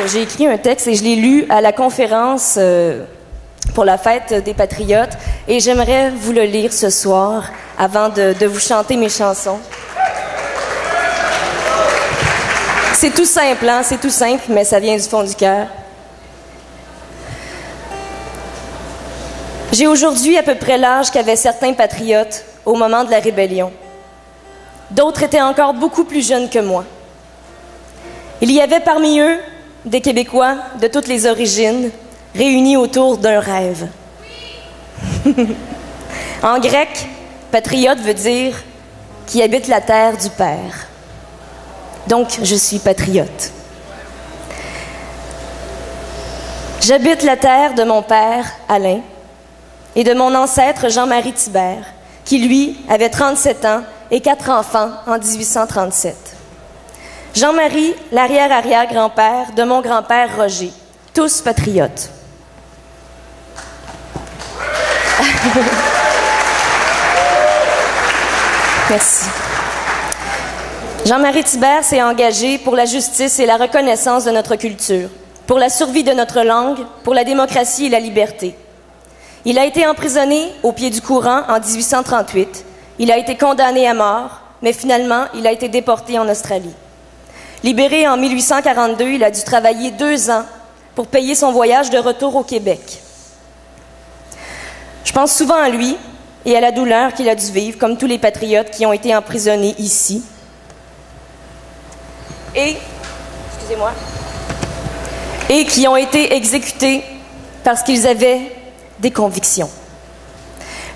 j'ai écrit un texte et je l'ai lu à la conférence pour la fête des Patriotes et j'aimerais vous le lire ce soir avant de vous chanter mes chansons. C'est tout simple, hein? C'est tout simple, mais ça vient du fond du cœur. J'ai aujourd'hui à peu près l'âge qu'avaient certains patriotes au moment de la rébellion. D'autres étaient encore beaucoup plus jeunes que moi. Il y avait parmi eux des Québécois de toutes les origines, réunis autour d'un rêve. En grec, patriote veut dire qui habite la terre du Père. Donc, je suis patriote. J'habite la terre de mon père, Alain, et de mon ancêtre Jean-Marie Thibert, qui, lui, avait 37 ans et 4 enfants en 1837. Jean-Marie, l'arrière-arrière-grand-père de mon grand-père Roger, tous patriotes. Merci. Jean-Marie Thibert s'est engagé pour la justice et la reconnaissance de notre culture, pour la survie de notre langue, pour la démocratie et la liberté. Il a été emprisonné au pied du courant en 1838. Il a été condamné à mort, mais finalement, il a été déporté en Australie. Libéré en 1842, il a dû travailler 2 ans pour payer son voyage de retour au Québec. Je pense souvent à lui et à la douleur qu'il a dû vivre, comme tous les patriotes qui ont été emprisonnés ici. Et qui ont été exécutés parce qu'ils avaient des convictions.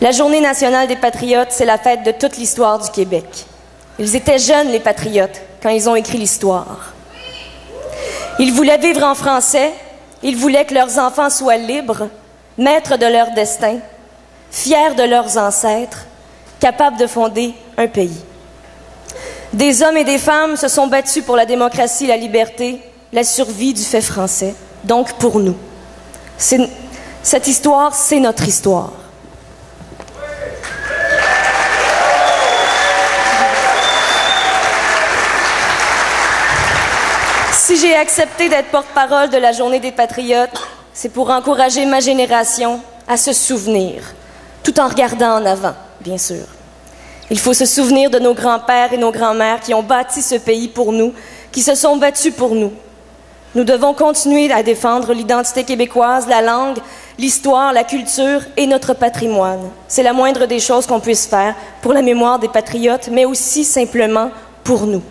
La Journée nationale des patriotes, c'est la fête de toute l'histoire du Québec. Ils étaient jeunes, les patriotes, quand ils ont écrit l'histoire. Ils voulaient vivre en français, ils voulaient que leurs enfants soient libres, maîtres de leur destin, fiers de leurs ancêtres, capables de fonder un pays. Des hommes et des femmes se sont battus pour la démocratie, la liberté, la survie du fait français, donc pour nous. Cette histoire, c'est notre histoire. Si j'ai accepté d'être porte-parole de la Journée des Patriotes, c'est pour encourager ma génération à se souvenir, tout en regardant en avant, bien sûr. Il faut se souvenir de nos grands-pères et nos grands-mères qui ont bâti ce pays pour nous, qui se sont battus pour nous. Nous devons continuer à défendre l'identité québécoise, la langue, l'histoire, la culture et notre patrimoine. C'est la moindre des choses qu'on puisse faire pour la mémoire des patriotes, mais aussi simplement pour nous.